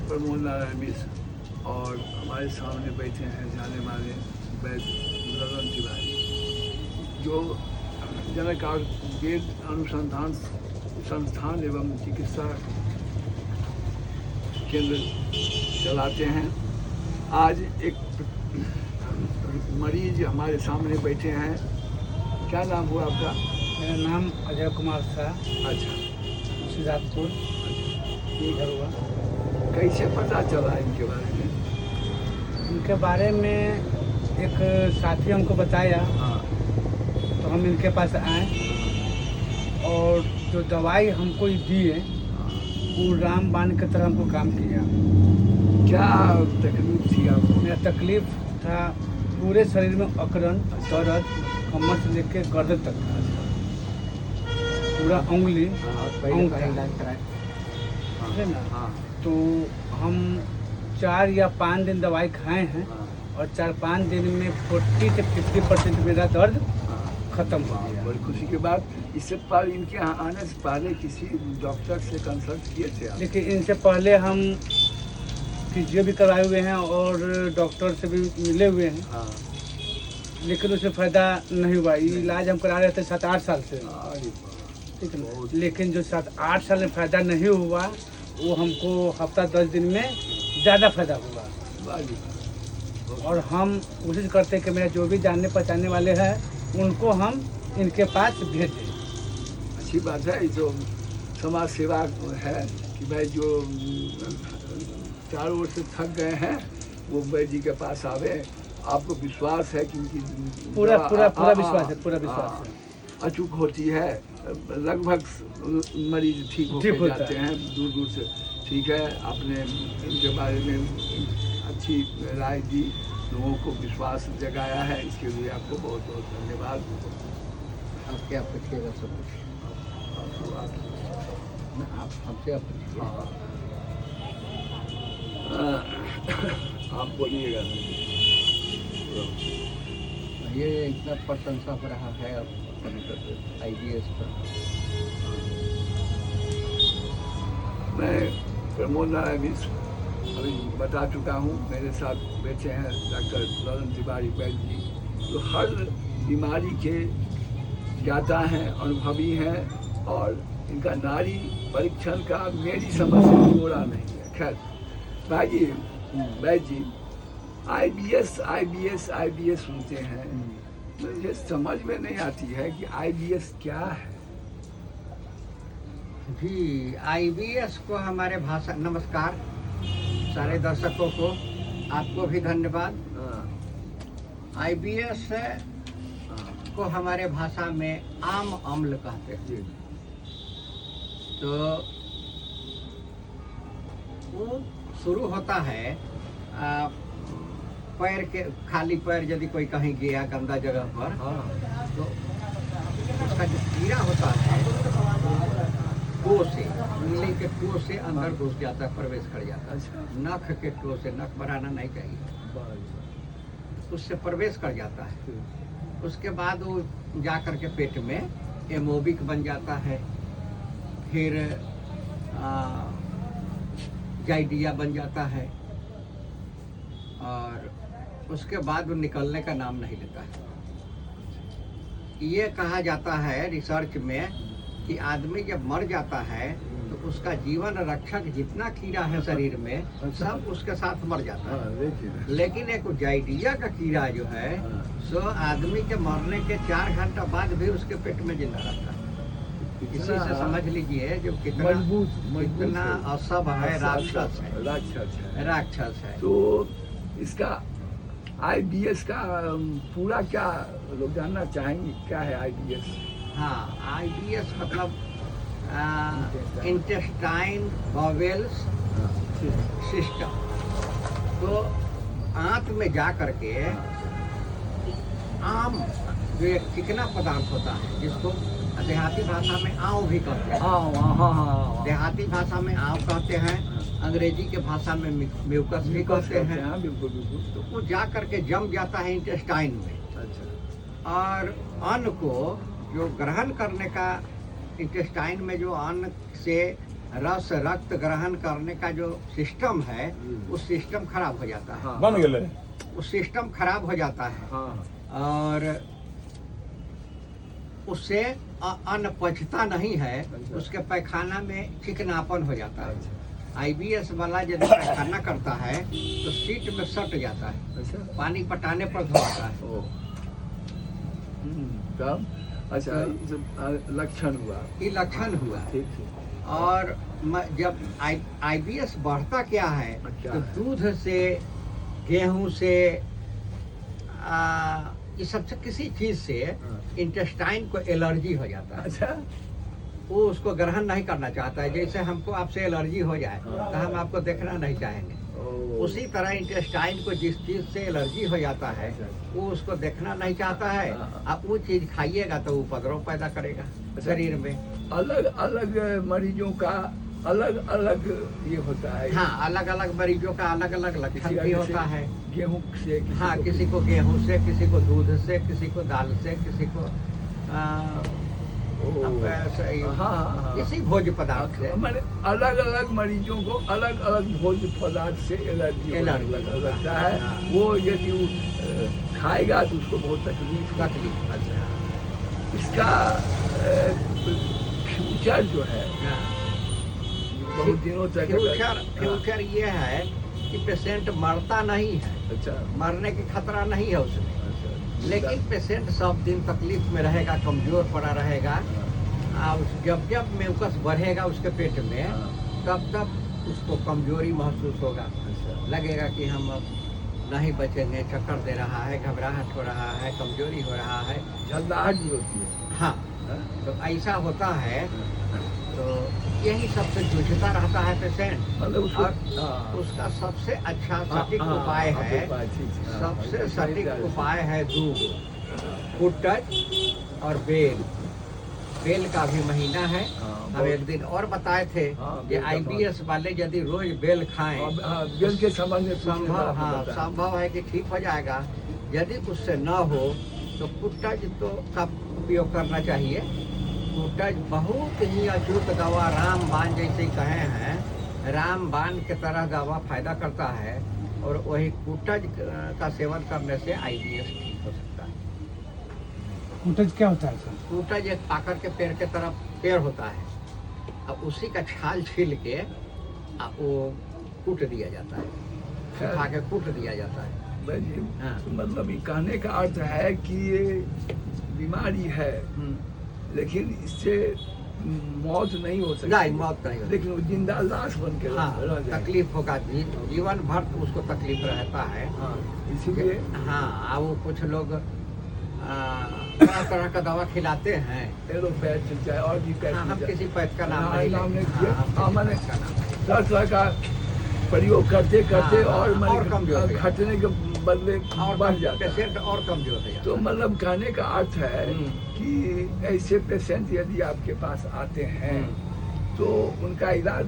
प्रमोद नारायण मिश्र और हमारे सामने बैठे हैं जाने माने वैद्य ललन तिवारी, जो जनक आयुर्वेद अनुसंधान संस्थान एवं चिकित्सा केंद्र चलाते हैं। आज एक मरीज हमारे सामने बैठे हैं। क्या नाम हुआ आपका? मेरा नाम अजय कुमार शाह, अच्छा, सिद्धार्थपुर, ये घर हुआ। कैसे पता चला इनके बारे में? इनके बारे में एक साथी हमको बताया, हाँ, तो हम इनके पास आए और जो दवाई हमको दिए वो रामबाण की तरह हमको काम किया। क्या तकलीफ थी आपको? मेरा तकलीफ था पूरे शरीर में अकड़न, दर्द, कमर से लेके गर्दन तक था, पूरा उंगली अंग था, है ना। हाँ, तो हम 4 या 5 दिन दवाई खाए हैं हाँ, और 4-5 दिन में 40 से 50% मेरा दर्द खत्म हो गया। बड़ी खुशी की बात। इससे पहले इनके यहाँ आने से पहले किसी डॉक्टर से कंसल्ट किए थे आप? देखिए, इनसे पहले हम फिजियो भी करवाए हुए हैं और डॉक्टर से भी मिले हुए हैं, हाँ, लेकिन उससे फ़ायदा नहीं हुआ। ये इलाज हम करा रहे थे 7-8 साल से, अरे वाह, ठीक है ना। लेकिन जो 7-8 साल में फ़ायदा नहीं हुआ, वो हमको हफ्ता 10 दिन में ज़्यादा फ़ायदा हुआ। वाह जी वाह। और हम कोशिश करते हैं कि मेरा जो भी जानने पहचानने वाले हैं उनको हम इनके पास भेजें। अच्छी बात है, जो समाज सेवा है कि भाई जो चारों ओर से थक गए हैं वो वैद्य जी के पास आवे। आपको विश्वास है कि इनकी पूरा दवा- विश्वास है, पूरा हाँ, विश्वास है। अचूक होती है। लगभग मरीज ठीक ठीक होकर होता जाते है। हैं दूर दूर से। ठीक है, आपने इनके बारे में अच्छी राय दी, लोगों को विश्वास जगाया है, इसके लिए आपको बहुत बहुत धन्यवाद। आप क्या पूछिएगा सब कुछ? आप हमसे आप पूछिए। आप बोलिएगा। ये इतना प्रशंसा हो रहा है अब IBS पर। मैं प्रमोद नारायण मिश्र अभी बता चुका हूँ। मेरे साथ बैठे हैं डॉक्टर ललन तिवारी वैद्य जी, जो हर बीमारी के ज्ञाता हैं, अनुभवी हैं, और इनका नारी परीक्षण का मेरी समझ से जोड़ा नहीं है। खैर भाई जी, वैद्य जी, IBS सुनते हैं, मुझे समझ में नहीं आती है कि IBS क्या है। जी, IBS को हमारे भाषा, नमस्कार सारे दर्शकों को, आपको भी धन्यवाद। IBS को हमारे भाषा में आम अम्ल कहते हैं। तो वो शुरू होता है पैर के, खाली पैर यदि कोई कहीं गया गंदा जगह पर, तो उसका जो कीड़ा होता है टो से, उंगली के टो से अंदर घुस जाता है, प्रवेश कर जाता है। नख के टो से, नख बढ़ाना नहीं चाहिए, उससे प्रवेश कर जाता है। उसके बाद वो जा कर के पेट में एमोबिक बन जाता है, फिर जाइडिया बन जाता है, और उसके बाद वो निकलने का नाम नहीं लेता है। ये कहा जाता है रिसर्च में कि आदमी जब मर जाता है तो उसका जीवन रक्षक जितना कीड़ा है शरीर में, सब उसके साथ मर जाता है। लेकिन एक जाइडिया का कीड़ा जो है, सो आदमी के मरने के 4 घंटा बाद भी उसके पेट में जिंदा रहता है। इसी से समझ लीजिए जो कितना असभ है, राक्षस है। तो इसका IBS का पूरा क्या लोग जानना चाहेंगे, क्या है IBS? हाँ, IBS मतलब इंटेस्टाइन बॉवेल्स सिस्टम। तो आंत में जा करके आम जो एक चिकना पदार्थ होता है, जिसको देहाती भाषा में आँव भी कहते हैं। हाँ, देहाती भाषा में आँव कहते हैं, अंग्रेजी के भाषा में म्यूकस भी कहते हैं। बिल्कुल बिल्कुल। तो वो जा करके जम जाता है इंटेस्टाइन में, अच्छा, और अन्न को जो ग्रहण करने का, इंटेस्टाइन में जो अन्न से रस रक्त ग्रहण करने का जो सिस्टम है उस सिस्टम खराब हो जाता है। हाँ। बन गए। उस सिस्टम खराब हो जाता है हाँ और उससे अन्न पचता नहीं है। अच्छा। उसके पैखाना में चिकनापन हो जाता है। अच्छा आईबीएस वाला यदि पैखाना करता है तो सीट में सट जाता है, अच्छा पानी पटाने पर धोता है। ओ तब अच्छा ये सब लक्षण हुआ। ये लक्षण हुआ। ठीक है और जब आईबीएस बढ़ता क्या है क्या तो है? दूध से, गेहूं से, ये सबसे किसी चीज से हाँ। इंटेस्टाइन को एलर्जी हो जाता है। अच्छा वो उसको ग्रहण नहीं करना चाहता है। जैसे हमको आपसे एलर्जी हो जाए हाँ। तो हम आपको देखना नहीं चाहेंगे। ओ, उसी तरह इंटेस्टाइन को जिस चीज से एलर्जी हो जाता है वो उसको देखना नहीं चाहता है। हाँ। आप वो चीज खाइएगा तो उपद्रव पैदा करेगा शरीर में। अलग अलग मरीजों का अलग अलग ये होता है। हाँ, अलग अलग मरीजों का अलग अलग लक्षण भी होता है। गेहूं से हाँ, किसी को गेहूं से, किसी को दूध से, किसी को दाल से, किसी को किसी भोज्य पदार्थ से। मैंने अलग अलग मरीजों को अलग अलग भोज्य पदार्थ से एलर्जी लगता है। हाँ। वो यदि वो खाएगा तो उसको बहुत तकलीफ तकलीफ। अच्छा इसका फ्यूचर जो है बहुत दिनों तक फ्यूचर ये है कि पेशेंट मरता नहीं है। अच्छा मरने की खतरा नहीं है उसमें, अच्छा लेकिन पेशेंट सब दिन तकलीफ में रहेगा, कमजोर पड़ा रहेगा। और जब जब म्यूकस बढ़ेगा उसके पेट में तब तब उसको कमजोरी महसूस होगा। लगेगा कि हम अब नहीं बचेंगे, चक्कर दे रहा है, घबराहट हो रहा है, कमजोरी हो रहा है, झल्लाहट भी होती है। हाँ, तो ऐसा होता है। तो यही सबसे जूझता रहता है पेशेंट। मतलब उसको और उसका सबसे अच्छा सटीक उपाय है, सबसे सटीक उपाय है दूध, कुटज और बेल। बेल का भी महीना है। हम एक दिन और बताए थे कि आईबीएस वाले यदि रोज बेल खाएं, बेल के संबंध में संभव है कि ठीक हो जाएगा। यदि उससे न हो तो कुटज तो का उपयोग करना चाहिए। कुटज बहुत ही अचूक दवा, रामबाण जैसे कहे हैं, रामबाण के तरह दवा फायदा करता है। और वही कुटज का सेवन करने से आईबीएस ठीक हो सकता है। कुटज क्या होता है सर? कुटज एक आकर के पेड़ के तरफ पेड़ होता है। अब उसी का छाल छील के वो कूट दिया जाता है, सुखा के कूट दिया जाता है। हाँ। मतलब ये कहने का अर्थ है कि ये बीमारी है लेकिन इससे मौत नहीं हो सकती। नहीं, मौत नहीं होती। लेकिन वो जिंदा लाश बन के हाँ, रह जाएगा। तकलीफ होगा, जीवन भर उसको तकलीफ रहता है। हाँ, इसीलिए हाँ, वो कुछ लोग तरह तरह का दवा खिलाते हैं। एलोपैथ चाहे और भी हाँ, हम किसी पैथ का नाम नहीं नाम नहीं लेंगे। किया। हाँ, हाँ, मैंने पैथ का नाम तरह तरह का प्रयोग करते करते हाँ, और और कमजोर हो जाता है। घटने के बदले और बढ़ जाता है। पेशेंट और कमजोर हो जाता तो है। मतलब कहने का अर्थ है हम्म। कि ऐसे पेशेंट यदि आपके पास आते हैं तो उनका इलाज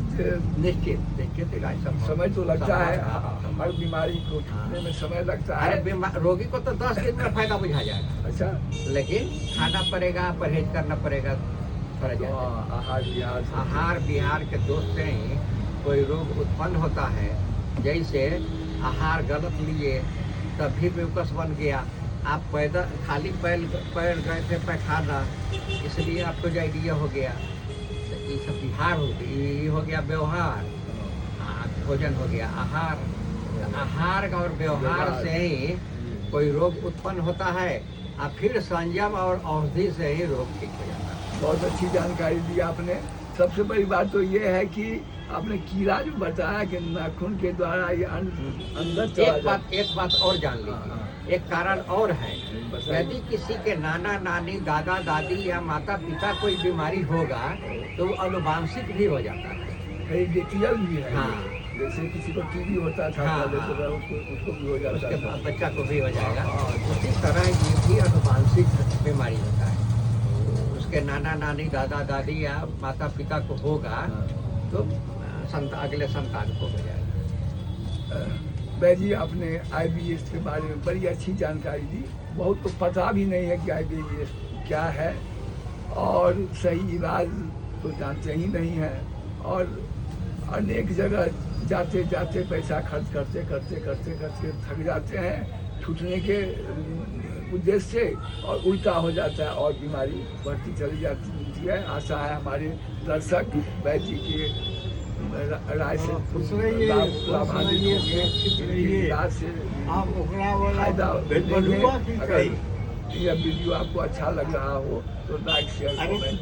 निश्चित इलाज सब समय तो लगता है। हाँ। हर बीमारी को छूटने में समय लगता है। अरे रोगी को तो 10 दिन में फायदा बुझा जाएगा, अच्छा लेकिन खाना पड़ेगा, परहेज करना पड़ेगा। थोड़ा तो ज्यादा आहार विहार के दोष से ही कोई रोग उत्पन्न होता है। जैसे आहार गलत लिए तभी म्यूकस बन गया। आप पैदल खाली पैर गए थे पैखाना, इसलिए आपको डायरिया हो गया। तो ये सब विहार हो गया, ये हो गया व्यवहार। भोजन हो गया आहार। आहार और व्यवहार से ही कोई रोग उत्पन्न होता है और फिर संयम और औषधि से ही रोग ठीक हो जाता है। बहुत अच्छी जानकारी दी आपने। सबसे बड़ी बात तो ये है कि आपने कीड़ा जो बताया कि नाखून के द्वारा ये अंदर चला जाता एक बात और जान लीजिए, एक कारण और है। यदि किसी के नाना नानी, दादा दादी या माता पिता कोई बीमारी होगा तो वो अनुवांशिक भी हो जाता है। हेरिडिटियल भी है। हाँ। जैसे किसी को टीबी होता था हाँ, पहले हाँ। तो उसको भी हो जाता उसके था। बच्चा को भी हो जाएगा। उसी तरह ये भी अनुवांशिक बीमारी होता है। उसके नाना नानी, दादा दादी या माता पिता को होगा तो अगले संतान को हो जाएगा। भाई जी, आपने आईबीएस के बारे में बड़ी अच्छी जानकारी दी। बहुत तो पता भी नहीं है कि आईबीएस क्या है और सही इलाज तो जानते ही नहीं है। और अनेक जगह जाते जाते पैसा खर्च करते करते करते करते थक जाते हैं छूटने के उद्देश्य से, और उल्टा हो जाता है और बीमारी बढ़ती चली जाती है। आशा है हमारे दर्शक वैद्य जी के राय से लाभान्वित होंगे, इनके इलाज से फायदा लेंगे। अगर यह वीडियो आपको अच्छा लग रहा हो तो लाइक शेयर कमेंट।